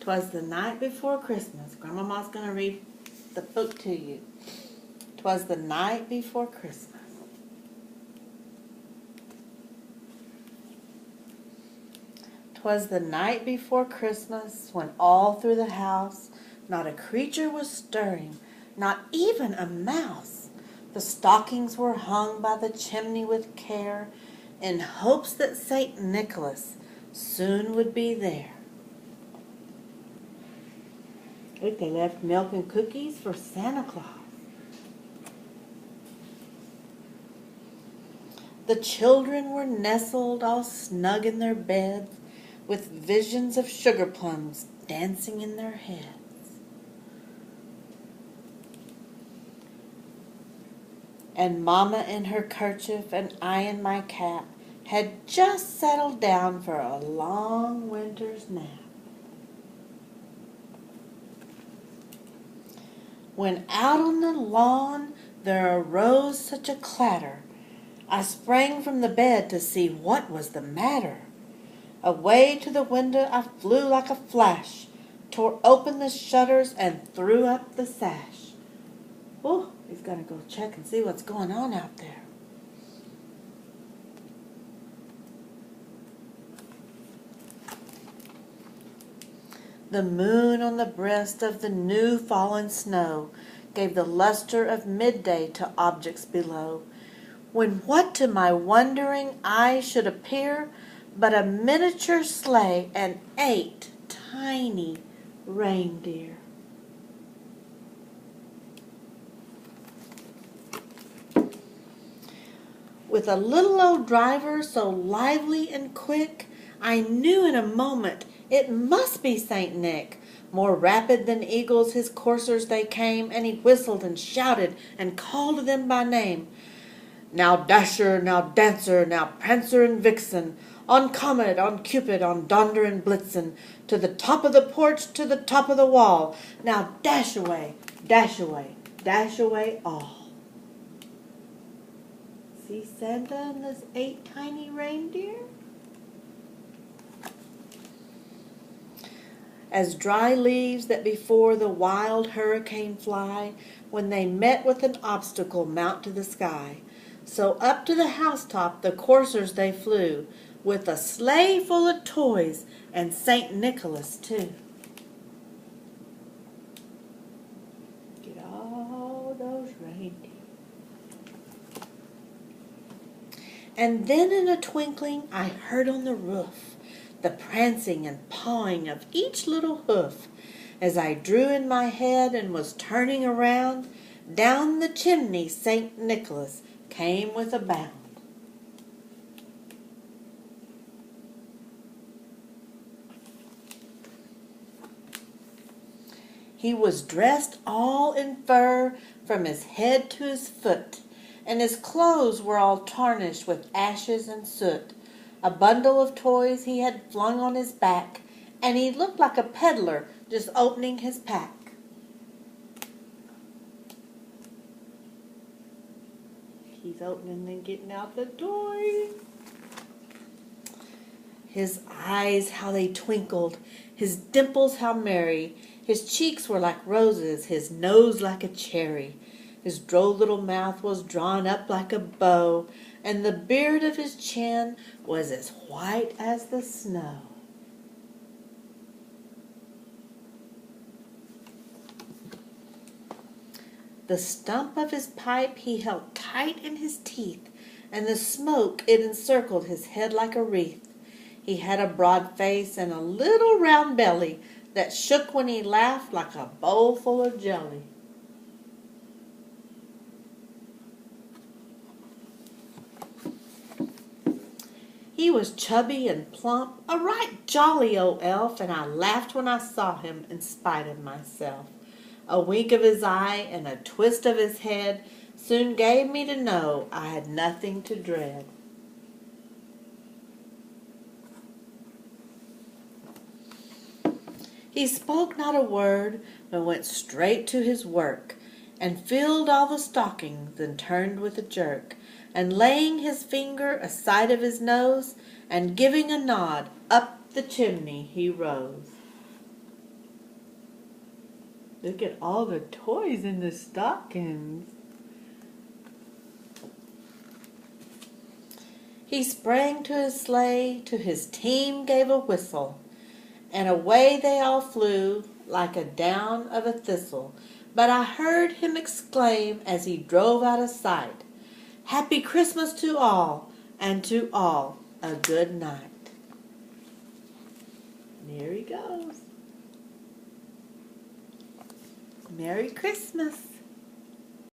'Twas the night before Christmas. Grandmama's going to read the book to you. 'Twas the night before Christmas. 'Twas the night before Christmas, when all through the house not a creature was stirring, not even a mouse. The stockings were hung by the chimney with care, in hopes that St. Nicholas soon would be there. Look, they left milk and cookies for Santa Claus. The children were nestled all snug in their beds, with visions of sugar plums dancing in their heads. And Mama in her kerchief and I in my cap had just settled down for a long winter's nap. When out on the lawn there arose such a clatter, I sprang from the bed to see what was the matter. Away to the window I flew like a flash, tore open the shutters and threw up the sash. Oh, he's got to go check and see what's going on out there. The moon on the breast of the new fallen snow gave the luster of midday to objects below, when what to my wondering eye should appear but a miniature sleigh and 8 tiny reindeer. With a little old driver so lively and quick, I knew in a moment it must be St. Nick. More rapid than eagles his coursers they came, and he whistled and shouted and called them by name. Now Dasher, now Dancer, now Prancer and Vixen, on Comet, on Cupid, on Donder and Blitzen, to the top of the porch, to the top of the wall. Now dash away, dash away, dash away all. See Santa and those 8 tiny reindeer? As dry leaves that before the wild hurricane fly, when they met with an obstacle mount to the sky, so up to the housetop the coursers they flew, with a sleigh full of toys and St. Nicholas too. Get all those reindeer. And then in a twinkling I heard on the roof the prancing and pawing of each little hoof. As I drew in my head and was turning around, down the chimney St. Nicholas came with a bound. He was dressed all in fur from his head to his foot, and his clothes were all tarnished with ashes and soot. A bundle of toys he had flung on his back, and he looked like a peddler just opening his pack. He's opening and getting out the toys. His eyes, how they twinkled, his dimples, how merry. His cheeks were like roses, his nose like a cherry. His droll little mouth was drawn up like a bow, and the beard of his chin was as white as the snow. The stump of his pipe he held tight in his teeth, and the smoke it encircled his head like a wreath. He had a broad face and a little round belly that shook when he laughed like a bowl full of jelly. He was chubby and plump, a right jolly old elf, and I laughed when I saw him in spite of myself. A wink of his eye and a twist of his head soon gave me to know I had nothing to dread. He spoke not a word, but went straight to his work, and filled all the stockings, and turned with a jerk, and laying his finger aside of his nose, and giving a nod, up the chimney he rose. Look at all the toys in the stockings. He sprang to his sleigh, to his team gave a whistle, and away they all flew like a down of a thistle. But I heard him exclaim as he drove out of sight, "Happy Christmas to all, and to all a good night." And here he goes. Merry Christmas.